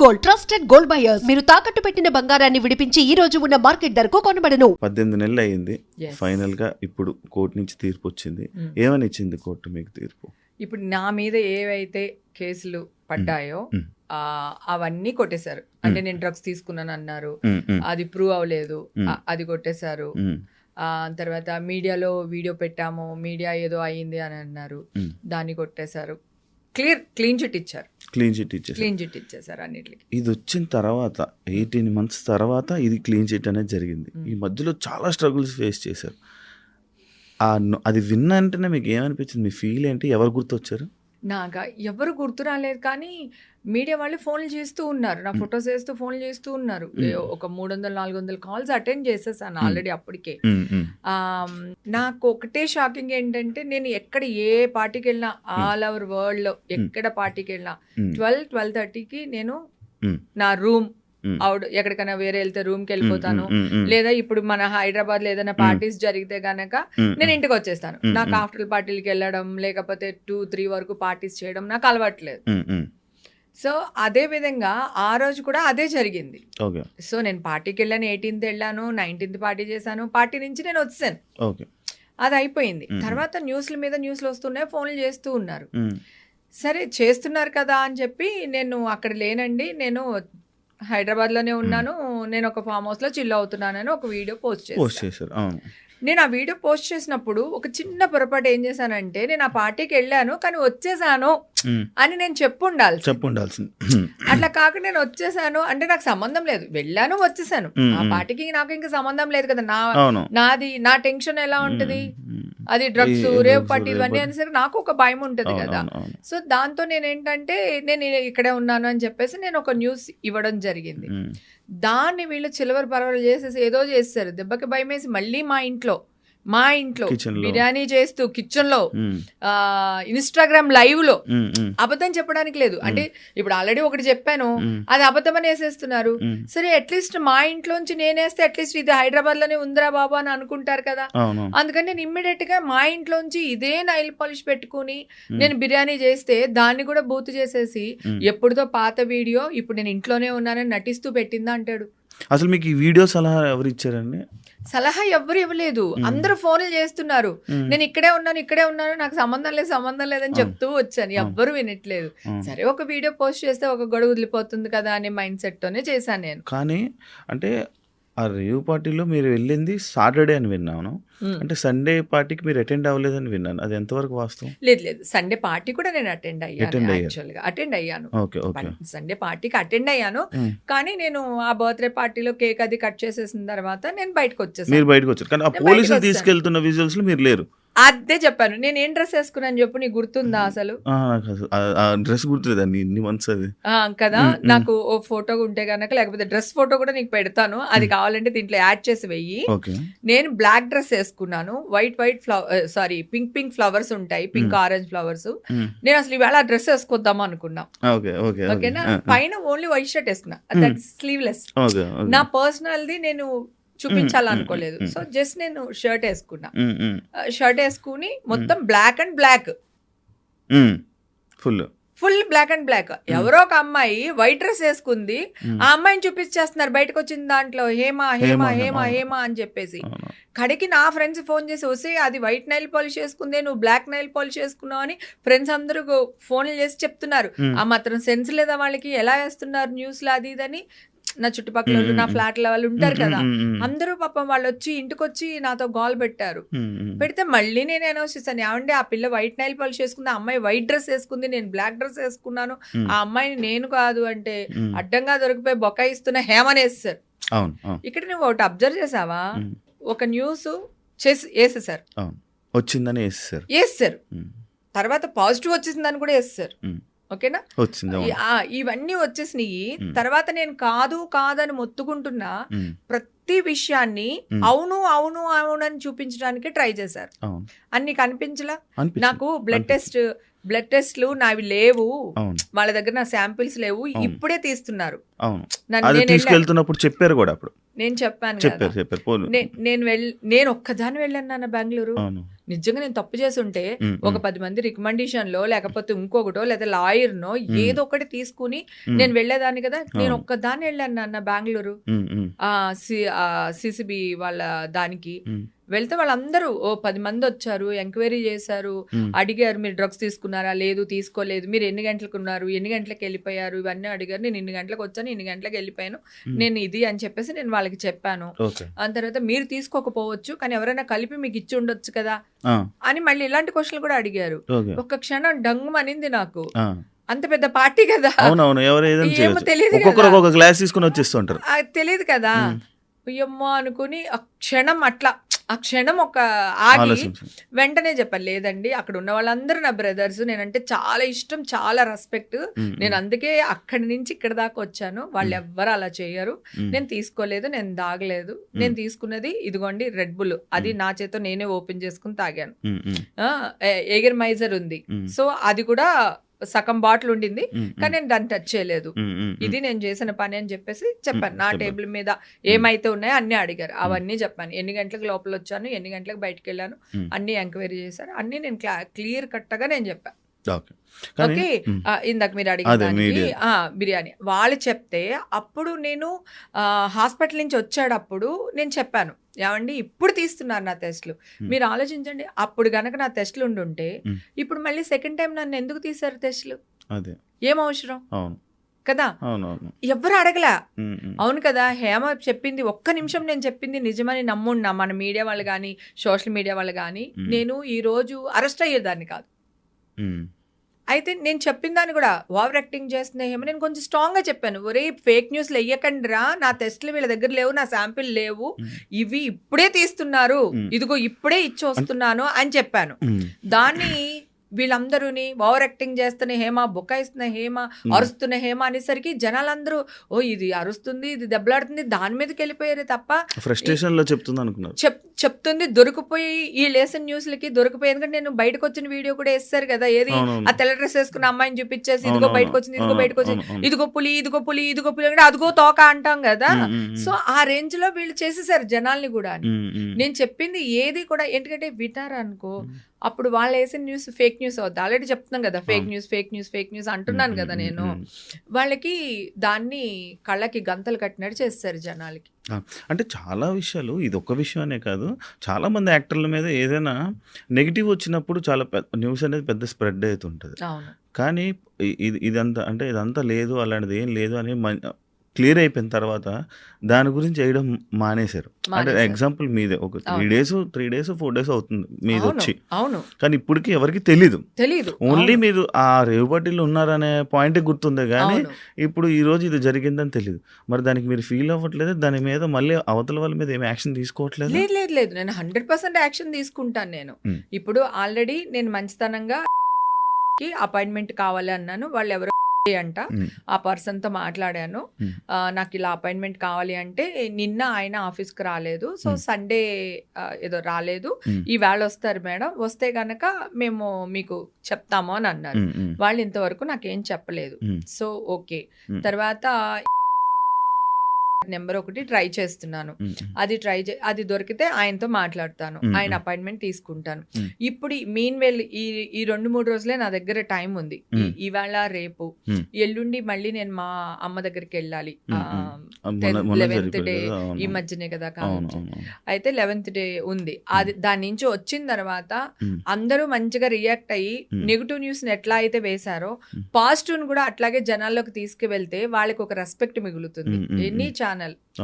Gold, trusted gold buyers. మీరు తాకట్టు పెట్టిన బంగారాన్ని విడిపించి ఈ రోజు ఉన్న మార్కెట్ ధరకు కొనబడను. 18 నెలలు అయింది. ఫైనల్ గా ఇప్పుడు కోర్టు నుంచి తీర్పు వచ్చింది. ఏమని ఇచ్చింది కోర్టు మీకు తీర్పు? ఇప్పుడు నా మీద ఏవైతే కేసులు పడ్డాయో అవన్నీ కొట్టేశారు. అంటే నేను డ్రగ్స్ తీసుకున్నాను అన్నారు, అది ప్రూవ్ అవ్వలేదు, అది కొట్టేశారు. తర్వాత మీడియాలో వీడియో పెట్టాము, మీడియా ఏదో అయ్యింది అని అన్నారు, దాన్ని కొట్టేశారు. క్లీన్ చిట్ ఇచ్చారు. క్లీన్ చిట్ ఇచ్చేసారు అన్నిటికి. ఇది వచ్చిన తర్వాత 18 months తర్వాత ఇది క్లీన్ చిట్ అనేది జరిగింది. ఈ మధ్యలో చాలా స్ట్రగుల్స్ ఫేస్ చేశారు. అది విన్న వెంటనే మీకు ఏమనిపించింది? మీ ఫీల్ ఏంటి? ఎవరు గుర్తొచ్చారు? నాగా ఎవరు గుర్తు రాలేదు, కానీ మీడియా వాళ్ళు ఫోన్లు చేస్తూ ఉన్నారు, నా ఫొటోస్ వేస్తూ ఫోన్లు చేస్తూ ఉన్నారు. ఒక 300-400 కాల్స్ అటెండ్ చేసేసాను ఆల్రెడీ అప్పటికే. నాకు ఒకటే షాకింగ్ ఏంటంటే, నేను ఎక్కడ ఏ పార్టీకి వెళ్ళినా ఆల్ ఓవర్ వరల్డ్ లో ఎక్కడ పార్టీకి వెళ్ళినా 12-12:30కి నేను నా రూమ్ ఎక్కడికైనా వేరే వెళ్తే రూమ్ కి వెళ్ళిపోతాను. లేదా ఇప్పుడు మన హైదరాబాద్ లో ఏదైనా పార్టీస్ జరిగితే గనక నేను ఇంటికి వచ్చేస్తాను. నాకు ఆఫ్టర్ పార్టీలకి వెళ్ళడం, లేకపోతే 2-3 వరకు పార్టీస్ చేయడం నాకు అలవాట్లేదు. సో అదే విధంగా ఆ రోజు కూడా అదే జరిగింది. సో నేను పార్టీకి వెళ్ళాను, 18th వెళ్ళాను, 19th పార్టీ చేశాను, పార్టీ నుంచి నేను వచ్చాను, అది అయిపోయింది. తర్వాత న్యూస్ల మీద న్యూస్లు వస్తున్నాయి, ఫోన్లు చేస్తూ ఉన్నారు. సరే చేస్తున్నారు కదా అని చెప్పి నేను అక్కడ లేనండి, నేను హైదరాబాద్ లోనే ఉన్నాను, నేను ఒక ఫామ్ హౌస్ లో చిల్ అవుతున్నానని ఒక వీడియో పోస్ట్ చేశాను. నేను ఆ వీడియో పోస్ట్ చేసినప్పుడు ఒక చిన్న పొరపాటు ఏం చేశానంటే, నేను ఆ పార్టీకి వెళ్ళాను కానీ వచ్చేసాను అని నేను చెప్పుండాల్సింది. అట్లా కాక నేను వచ్చేసాను అంటే నాకు సంబంధం లేదు, వెళ్ళాను వచ్చేసాను, ఆ పార్టీకి నాకు ఇంకా సంబంధం లేదు కదా. నా టెన్షన్ ఎలా ఉంటది, అది డ్రగ్స్, రేవ్ పార్టీ ఇవన్నీ అనేసరికి నాకు ఒక భయం ఉంటది కదా. సో దాంతో నేనేంటంటే నేను ఇక్కడే ఉన్నాను అని చెప్పేసి నేను ఒక న్యూస్ ఇవ్వడం జరిగింది. దాన్ని వీళ్ళు చిలవర పరవలు చేసేసి ఏదో చేస్తారు, దెబ్బకి భయం వేసి మళ్ళీ మా ఇంట్లో బిర్యానీ చేస్తూ కిచెన్ లో ఇన్స్టాగ్రామ్ లైవ్ లో అబద్ధం చెప్పడానికి లేదు. అంటే ఇప్పుడు ఆల్రెడీ ఒకటి చెప్పాను, అది అబద్ధం అని వేసేస్తున్నారు. సరే అట్లీస్ట్ మా ఇంట్లోంచి నేనేస్తే అట్లీస్ట్ ఇది హైదరాబాద్ లోనే ఉందిరా బాబా అని అనుకుంటారు కదా. అందుకని నేను ఇమ్మీడియట్ గా మా ఇంట్లోంచి ఇదే నైల్ పాలిష్ పెట్టుకుని నేను బిర్యానీ చేస్తే దాన్ని కూడా బూత్ చేసేసి ఎప్పుడుతో పాత వీడియో ఇప్పుడు నేను ఇంట్లోనే ఉన్నానని నటిస్తూ పెట్టిందా అంటాడు. అసలు మీకు ఈ వీడియో సలహా ఎవరు ఇచ్చారండి? సలహా ఎవరు ఇవ్వలేదు, అందరూ ఫోన్లు చేస్తున్నారు, నేను ఇక్కడే ఉన్నాను, నాకు సంబంధం లేదని చెప్తూ వచ్చాను, ఎవ్వరు వినట్లేదు. సరే ఒక వీడియో పోస్ట్ చేస్తే ఒక గొడవ వదిలిపోతుంది కదా అనే మైండ్ సెట్ తోనే చేశాను నేను. కానీ అంటే ఆ రేవ్ పార్టీలో మీరు వెళ్ళింది సాటర్డే అని విన్నాను, అంటే సండే పార్టీకి మీరు అటెండ్ అవ్వలేదని విన్నాను, అది ఎంతవరకు వాస్తవం? లేదు, సండే పార్టీ కూడా నేను అటెండ్ అయ్యాను. సండే పార్టీకి అటెండ్ అయ్యాను, కానీ నేను ఆ బర్త్డే పార్టీలో కేక్ అది కట్ చేసేసిన తర్వాత నేను బయటకు వచ్చేసాను. కానీ ఆ పోలీసులు తీసుకెళ్తున్న విజువల్స్ లో మీరు లేరు. అదే చెప్పాను, నేను ఏం డ్రెస్ వేసుకున్నాను చెప్పు, నీకు గుర్తుందా? అసలు డ్రెస్ గుర్తులేదండి, ఇన్ని మంత్స్ అది కదా. నాకు ఓ ఫోటో ఉంటే గనక, లేకపోతే డ్రెస్ ఫోటో కూడా నీకు పెడతాను, అది కావాలంటే దీంట్లో యాడ్ చేసి వెయ్యి. నేను బ్లాక్ డ్రెస్ వేసుకున్నాను, పింక్ ఫ్లవర్స్ ఉంటాయి, పింక్ ఆరెంజ్ ఫ్లవర్స్. నేను అసలు ఇవాళ డ్రెస్ వేసుకొద్దాం అనుకున్నా, ఓకేనా. పైన ఓన్లీ వైట్ షర్ట్ వేసుకున్నా, దట్ స్లీవ్లెస్. నా పర్సనల్ది నేను చూపించాలనుకోలేదు, సో జస్ట్ నేను షర్ట్ వేసుకుని మొత్తం black and black, full black and black. ఎవరో ఒక అమ్మాయి వైట్ డ్రెస్ వేసుకుంది, ఆ అమ్మాయిని చూపించేస్తున్నారు బయటకు వచ్చిన దాంట్లో, హేమా హేమా హేమా హేమా అని చెప్పేసి. కడికి నా ఫ్రెండ్స్ ఫోన్ చేసి, వస్తే అది వైట్ నైల్ పాలిష్ వేసుకుందే, నువ్వు బ్లాక్ నైల్ పాలిష్ వేసుకున్నావు అని ఫ్రెండ్స్ అందరూ ఫోన్లు చేసి చెప్తున్నారు. ఆ మాత్రం సెన్స్ లేదా వాళ్ళకి, ఎలా వేస్తున్నారు న్యూస్ లో అది ఇదని. నా చుట్టుపక్కల నా ఫ్లాట్ల వాళ్ళు ఉంటారు కదా, అందరూ పాపం వాళ్ళు వచ్చి ఇంటికి వచ్చి నాతో గోల్ పెట్టారు. పెడితే మళ్ళీ నేను అనౌన్స్ చేశాను, ఏమంటే ఆ పిల్ల వైట్ నైల్ పాలిష్ వేసుకుంది, ఆ అమ్మాయి వైట్ డ్రెస్ వేసుకుంది, నేను బ్లాక్ డ్రెస్ వేసుకున్నాను, ఆ అమ్మాయిని నేను కాదు అంటే అడ్డంగా దొరికిపోయి బొకాయిస్తున్న హేమనేస్తారు. ఇక్కడ నువ్వు ఒకటి అబ్జర్వ్ చేసావా, ఒక న్యూస్ చేసి వేసేసారు, వచ్చిందని వేస్తారు, తర్వాత పాజిటివ్ వచ్చేసిందని కూడా వేస్తారు, ఓకేనా. ఇవన్నీ వచ్చేసినాయి. తర్వాత నేను కాదని మొత్తుకుంటున్నా ప్రతి విషయాన్ని అవును అవును అవును అని చూపించడానికి ట్రై చేశారు. అన్ని కనిపించలా నాకు. బ్లడ్ టెస్ట్లు నావి లేవు, వాళ్ళ దగ్గర నా శాంపిల్స్ లేవు, ఇప్పుడే తీస్తున్నారు. చెప్పారు కూడా, అప్పుడు నేను చెప్పాను, నేను ఒక్కదాన్ని వెళ్ళాను నాన్న బెంగళూరు. నిజంగా నేను తప్పు చేసి ఉంటే ఉమ్, ఒక 10 మంది రికమెండేషన్లో లేకపోతే ఇంకొకటో లేదా లాయర్నో ఏదో ఒకటి తీసుకుని ఉమ్, నేను వెళ్ళేదాన్ని కదా. నేను అవును. ఒక్కదాన్ని వెళ్ళాను నాన్న బెంగళూరు ఉమ్, ఉమ్, సిసిబి వాళ్ళ దానికి. ఉమ్, వెళ్తే వాళ్ళందరూ 10 మంది వచ్చారు, ఎంక్వైరీ చేశారు, ఉమ్, అడిగారు మీరు డ్రగ్స్ తీసుకున్నారా, లేదు తీసుకోలేదు, మీరు ఎన్ని గంటలకు ఉన్నారు, ఎన్ని గంటలకు వెళ్ళిపోయారు, ఇవన్నీ అడిగారు. నేను ఇన్ని గంటలకు వచ్చాను, ఇన్ని గంటలకు వెళ్ళిపోయాను, ఉమ్. నేను ఇది అని చెప్పేసి నేను వాళ్ళకి చెప్పాను. ఓకే. ఆ తర్వాత మీరు తీసుకోకపోవచ్చు కానీ ఎవరైనా కలిపి మీకు ఇచ్చి ఉండొచ్చు కదా ఆ, అని మళ్ళీ ఇలాంటి క్వశ్చన్లు కూడా అడిగారు. ఓకే. ఒక్క క్షణం డంగు అనింది నాకు. ఆ, అంత పెద్ద పార్టీ కదా, అవునవును, ఎవరు ఏదైనా ఏమో చేయొచ్చు. తెలియదు ఒక్కొక్కరు కదా. ఒక్కొక్క గ్లాస్ తీసుకుని వచ్చేస్తుంటారు. తెలియదు కదా. ఉమ్. అయ్యమ్మో అనుకుని ఆ క్షణం ఒక ఆగి ఆలోచించు. వెంటనే చెప్పాను, లేదండి అక్కడ ఉన్న వాళ్ళందరూ నా బ్రదర్స్, నేనంటే చాలా ఇష్టం, చాలా రెస్పెక్ట్, ఉమ్, నేను అందుకే అక్కడి నుంచి ఇక్కడ దాకా వచ్చాను, వాళ్ళు ఎవ్వరు అలా చేయరు, ఉమ్, నేను తీసుకోలేదు, నేను తాగలేదు, నేను తీసుకున్నది ఇదిగోండి రెడ్ బుల్, అది నా చేత నేనే ఓపెన్ చేసుకుని తాగాను. ఉమ్, ఉమ్, ఎగర్ మైజర్ ఉంది, ఉమ్, సో అది కూడా సగం బాటిల్ ఉండింది, ఉమ్, కానీ నేను దాన్ని టచ్ చేయలేదు, ఉమ్, ఉమ్, ఇది నేను చేసిన పని అని చెప్పేసి చెప్పాను. నా చెప్పారు. టేబుల్ మీద ఏమైతే ఉన్నాయో అన్ని అడిగారు, అవన్నీ చెప్పాను. ఎన్ని గంటలకు లోపల వచ్చాను, ఎన్ని గంటలకు బయటకు వెళ్ళాను, ఉమ్. అన్ని ఎంక్వైరీ చేశారు, అన్ని నేను క్లియర్ కట్గా నేను చెప్పాను. ఓకే. కానీ ఓకే. ఉమ్, ఇందాక మీరు అడిగిన అదే, దానికి మీడియా. బిర్యానీ వాళ్ళు చెప్తే అప్పుడు నేను హాస్పిటల్ నుంచి వచ్చేటప్పుడు నేను చెప్పాను, ఏమండి ఇప్పుడు తీస్తున్నారు నా టెస్ట్లు, మీరు ఆలోచించండి, అప్పుడు గనక నా టెస్ట్లు ఉండుంటే ఉమ్. ఇప్పుడు మళ్ళీ సెకండ్ టైం నన్ను ఎందుకు తీశారు టెస్ట్లు, అదే, ఏం అవసరం అవును, కదా, అవునవును. ఎవ్వరు అడగలా. ఉమ్, ఉమ్, అవును కదా, హేమ చెప్పింది ఒక్క నిమిషం నేను చెప్పింది నిజమని నమ్మున్నా మన మీడియా వాళ్ళు కానీ సోషల్ మీడియా వాళ్ళు కానీ, నేను ఈ రోజు అరెస్ట్ అయ్యేదాన్ని కాదు. ఉమ్, అయితే నేను చెప్పిన దాన్ని కూడా ఓవర్ యాక్టింగ్ చేస్తున్నా హేమ, నేను కొంచెం స్ట్రాంగ్గా చెప్పాను, ఒరే ఫేక్ న్యూస్లు వెయ్యకండి రా, నా టెస్ట్లు వీళ్ళ దగ్గర లేవు, నా శాంపిల్ లేవు, ఇవి ఇప్పుడే తీస్తున్నారు, ఇదిగో ఇప్పుడే ఇచ్చి వస్తున్నాను అని చెప్పాను. ఉమ్, దాన్ని వీళ్ళందరూని ఓవర్ యాక్టింగ్ చేస్తున్న హేమ, బుకాయిస్తున్న హేమ, అరుస్తున్న హేమ అనేసరికి జనాలందరూ ఓ ఇది అరుస్తుంది, ఇది దెబ్బలాడుతుంది, దాని మీదకి వెళ్ళిపోయారు తప్ప ఫ్రస్ట్రేషన్ లో చెప్తుంది అనుకున్నారు. చెప్తుంది దొరికిపోయి ఈ లేసన్ న్యూస్లకి దొరికిపోయి. ఎందుకంటే నేను బయటకు వచ్చిన వీడియో కూడా వేస్తారు కదా, ఏది అవునవును. ఆ తెల్ల డ్రెస్ వేసుకున్న అమ్మాయిని చూపించేసి ఇదిగో అవునవును. బయటకు వచ్చింది, ఇదిగో బయటకు వచ్చింది, అవునవును. ఇదిగో పులి, ఇదిగో పులి, ఇదిగో పులి అంటే అదిగో తోక అంటాం కదా. సో ఆ రేంజ్ లో వీళ్ళు చేసేసారు జనాల్ని కూడా. నేను చెప్పింది ఏది కూడా ఎందుకంటే వింటారు అనుకో, అప్పుడు వాళ్ళు వేసిన న్యూస్ ఫేక్ న్యూస్ అవుతుంది. ఆల్రెడీ చెప్తున్నాం కదా, fake news fake news fake news అంటున్నాను కదా నేను. వాళ్ళకి దాన్ని కళ్ళకి గంతలు కట్టినట్టు చేస్తారు జనాలకి. అంటే చాలా విషయాలు, ఇది ఒక్క విషయం అనే కాదు, చాలా మంది యాక్టర్ల మీద ఏదైనా నెగిటివ్ వచ్చినప్పుడు చాలా న్యూస్ అనేది పెద్ద స్ప్రెడ్ అవుతుంటుంది. అవును, కానీ ఇదంతా అంటే ఇదంతా లేదు, అలాంటిది ఏం లేదు అని క్లియర్ అయిపోయిన తర్వాత దాని గురించి వేయడం మానేశారు. అంటే ఎగ్జాంపుల్ మీదే ఒక 3 days 4 days అవుతుంది మీది వచ్చి, అవును, కానీ ఇప్పటికి ఎవరికి తెలీదు. ఓన్లీ అవును. మీరు ఆ రేవుపట్టిలో ఉన్నారనే పాయింట్ గుర్తుందే కానీ అవును. ఇప్పుడు ఈ రోజు ఇది జరిగిందని తెలియదు. మరి దానికి మీరు ఫీల్ అవ్వట్లేదు, దాని మీద మళ్ళీ అవతల వాళ్ళ మీద ఏమి యాక్షన్ తీసుకోవట్లేదు? లేదు లేదు లేదు, నేను 100% యాక్షన్ తీసుకుంటాను. నేను ఇప్పుడు ఆల్రెడీ నేను మంచితనంగా అపాయింట్మెంట్ కావాలి అన్నాను, వాళ్ళు ఎవరో అంట ఆ పర్సన్ తో మాట్లాడాను, నాకు ఇలా అపాయింట్మెంట్ కావాలి అంటే నిన్న ఆయన ఆఫీస్కి రాలేదు, సో సండే ఏదో రాలేదు, ఈ వేళ వస్తారు మేడం, వస్తే గనక మేము మీకు చెప్తాము అని అన్నారు. వాళ్ళు ఇంతవరకు నాకేం చెప్పలేదు. సో ఓకే, తర్వాత నెంబర్ ఒకటి ట్రై చేస్తున్నాను, అది దొరికితే ఆయనతో మాట్లాడతాను, ఆయన అపాయింట్మెంట్ తీసుకుంటాను. ఇప్పుడు మీన్ వెల్ ఈ 2-3 రోజులే నా దగ్గర టైం ఉంది. ఇవాళ రేపు ఎల్లుండి మళ్ళీ నేను మా అమ్మ దగ్గరికి వెళ్ళాలి. 11th డే ఈ మధ్యనే కదా కావచ్చు. అయితే 11th డే ఉంది. అది దాని నుంచి వచ్చిన తర్వాత అందరూ మంచిగా రియాక్ట్ అయ్యి నెగిటివ్ న్యూస్ ఎట్లా అయితే వేశారో పాజిటివ్ కూడా అట్లాగే జనాల్లోకి తీసుకువెళ్తే వాళ్ళకి ఒక రెస్పెక్ట్ మిగులుతుంది. ఎనీ ఛానల్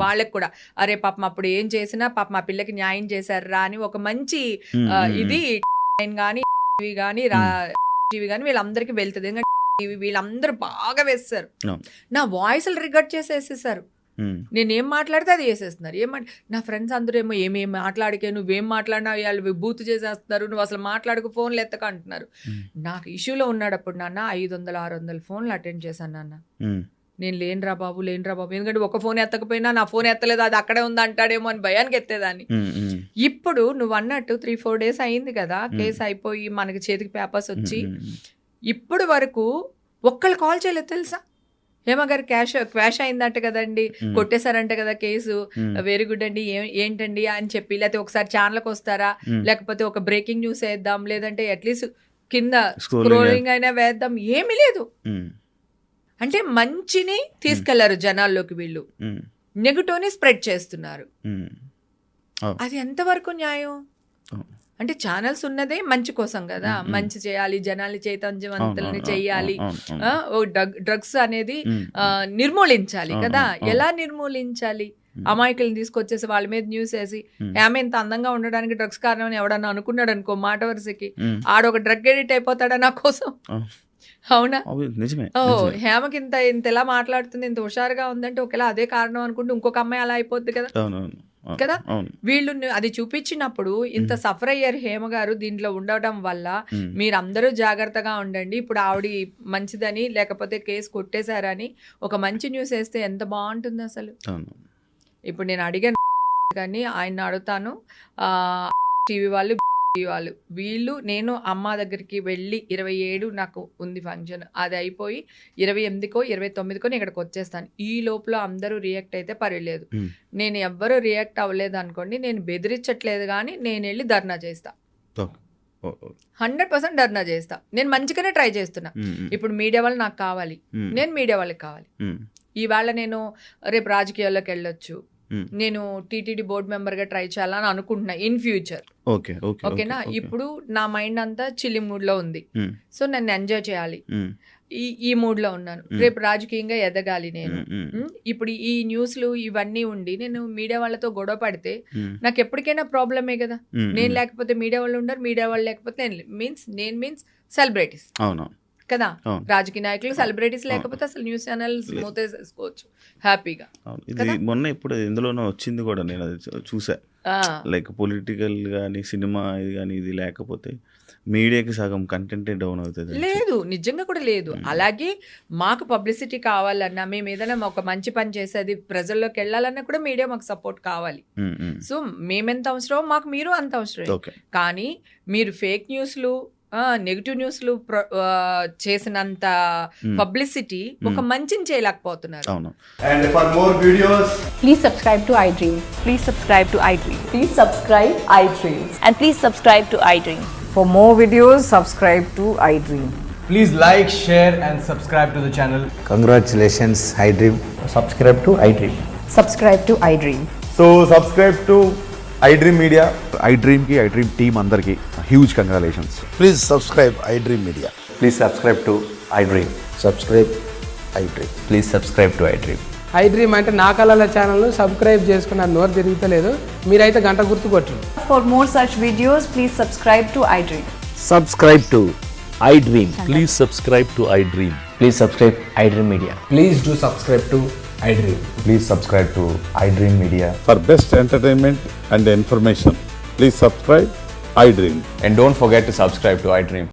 వాళ్ళకి కూడా అరే పాపం అప్పుడు ఏం చేసినా పాపం మా పిల్లకి న్యాయం చేశారా అని ఒక మంచి ఇది కానీ వీళ్ళందరికీ వెళ్తుంది. ఎందుకంటే వీళ్ళందరూ బాగా వేస్తారు, నా వాయిస్ రికార్డ్ చేసేసేసారు, నేనేం మాట్లాడితే అది చేసేస్తున్నారు. నా ఫ్రెండ్స్ అందరూ ఏమో ఏమేమి మాట్లాడికే, నువ్వేం మాట్లాడినా వాళ్ళు బూత్ చేసేస్తున్నారు, నువ్వు అసలు మాట్లాడుకు ఫోన్లు ఎత్తక అంటున్నారు. నాకు ఇష్యూలో ఉన్నాడప్పుడు నాన్న 500-600 ఫోన్లు అటెండ్ చేశాను నాన్న. నేను లేనురా బాబు, ఎందుకంటే ఒక ఫోన్ ఎత్తకపోయినా నా ఫోన్ ఎత్తలేదు, అది అక్కడే ఉంది అంటాడేమో అని భయానికి ఎత్తేదాన్ని. ఇప్పుడు నువ్వు అన్నట్టు 3-4 days అయింది కదా కేసు అయిపోయి మనకి చేతికి పేపర్స్ వచ్చి, ఇప్పుడు వరకు ఒక్కళ్ళు కాల్ చేయలేదు తెలుసా, హేమ గారు క్వాష్ అయిందంట కదండి, కొట్టేశారంట కదా కేసు, వెరీ గుడ్ అండి, ఏంటండి అని చెప్పి, లేకపోతే ఒకసారి ఛానల్కి వస్తారా, లేకపోతే ఒక బ్రేకింగ్ న్యూస్ వేద్దాం, లేదంటే అట్లీస్ట్ కింద స్క్రోలింగ్ అయినా వేద్దాం, ఏమీ లేదు. అంటే మంచిని తీసుకెళ్లారు జనాల్లోకి, వీళ్ళు నెగటివ్ని స్ప్రెడ్ చేస్తున్నారు. అది ఎంతవరకు న్యాయం? అంటే ఛానల్స్ ఉన్నదే మంచి కోసం కదా, మంచి చేయాలి, జనాల్ని చైతన్యవంతుల్ని చేయాలి, డ్రగ్స్ అనేది నిర్మూలించాలి కదా. ఎలా నిర్మూలించాలి? అమాయకులను తీసుకొచ్చేసి వాళ్ళ మీద న్యూస్ వేసి ఆమె ఇంత అందంగా ఉండడానికి డ్రగ్స్ కారణం ఎవడన్నా అనుకున్నాడు అనుకో, మాట వరుసకి ఆడొక డ్రగ్ ఎడిట్ అయిపోతాడా నా కోసం? అవునా? హేమకి ఇంత ఎలా మాట్లాడుతుంది, ఇంత హుషారుగా ఉందంటే ఒకవేళ అదే కారణం అనుకుంటే ఇంకొక అమ్మాయి అలా అయిపోద్ది కదా కదా. వీళ్ళు అది చూపించినప్పుడు ఇంత సఫర్ అయ్యారు హేమ గారు దీంట్లో ఉండటం వల్ల. మీరందరూ జాగ్రత్తగా ఉండండి, ఇప్పుడు ఆవిడ మంచిదని లేకపోతే కేసు కొట్టేశారని ఒక మంచి న్యూస్ వేస్తే ఎంత బాగుంటుంది అసలు. ఇప్పుడు నేను అడిగాను కానీ ఆయన అడుగుతాను, టీవీ వాళ్ళు వీళ్ళు, నేను అమ్మ దగ్గరికి వెళ్ళి 27 నాకు ఉంది ఫంక్షన్, అది అయిపోయి 28కో 29కో నేను ఇక్కడికి వచ్చేస్తాను. ఈ లోపల అందరూ రియాక్ట్ అయితే పర్వాలేదు, నేను ఎవ్వరూ రియాక్ట్ అవ్వలేదు అనుకోండి, నేను బెదిరించట్లేదు కానీ నేను వెళ్ళి ధర్నా చేస్తా, 100% ధర్నా చేస్తా. నేను మంచిగానే ట్రై చేస్తున్నా. ఇప్పుడు మీడియా వాళ్ళు నాకు కావాలి, నేను మీడియా వాళ్ళకి కావాలి. ఈవేళ నేను రేపు రాజకీయాల్లోకి వెళ్ళొచ్చు, నేను టీటీడీ బోర్డు మెంబర్ గా ట్రై చేయాలని అనుకుంటున్నా ఇన్ ఫ్యూచర్. ఓకేనా? ఇప్పుడు నా మైండ్ అంతా చిల్లి మూడ్ లో ఉంది, సో నన్ను ఎంజాయ్ చేయాలి, ఈ మూడ్ లో ఉన్నాను. రేపు రాజకీయంగా ఎదగాలి నేను. ఇప్పుడు ఈ న్యూస్లు ఇవన్నీ ఉండి నేను మీడియా వాళ్ళతో గొడవ పడితే నాకు ఎప్పటికైనా ప్రాబ్లమే కదా. నేను లేకపోతే మీడియా వాళ్ళు ఉండరు, మీడియా వాళ్ళు లేకపోతే నేను మీన్స్ సెలబ్రిటీస్ కదా. రాజకీయ నాయకులు సెలబ్రిటీస్ లేకపోతే అసలు న్యూస్ ఛానల్స్ మూతేసుకోవచ్చు హ్యాపీగా. ఇది మొన్న ఇప్పుడు ఎందులోనో వచ్చింది కూడా, నేను అది చూసా. లైక్ పొలిటికల్ కానీ సినిమా ఇది కానీ ఇది లేకపోతే మీడియాకి సగం కంటెంటే డౌన్ అవుతుంది. లేదు, నిజంగా కూడా లేదు. అలాగే మాకు పబ్లిసిటీ కావాలన్నా, మేము ఏదైనా ఒక మంచి పని చేసేది ప్రజల్లోకి వెళ్ళాలన్నా కూడా మీడియా మాకు సపోర్ట్ కావాలి. సో మేమెంత అవసరం మాకు మీరు అంత అవసరం. కానీ మీరు ఫేక్ న్యూస్లు, నెగిటివ్ న్యూస్లు చేసినంత పబ్లిసిటీ ఒక మంచిని చేయలేకపోతున్నారు. And for more videos, please subscribe to iDream. Please subscribe to iDream. Please subscribe iDream. And please subscribe to iDream. For more videos, subscribe to iDream. please like, share and subscribe to the channel. Congratulations, iDream. Subscribe to iDream. Subscribe to iDream. So subscribe to iDream Media. iDream ki iDream team andarki huge congratulations. Please subscribe iDream Media. Please subscribe to iDream. Subscribe iDream. Please subscribe to iDream. iDream అంటే నా కళల channel subscribe చేసుకున్న నోరు తిరుగుతలేదు, మీరైతే గంట గుర్తు కొట్టండి. For more such videos, please subscribe to iDream. Subscribe to iDream. Please subscribe to iDream. Please subscribe iDream Media. Please do subscribe to iDream. Please subscribe to iDream Media. For best entertainment and information, please subscribe iDream. And don't forget to subscribe to iDream.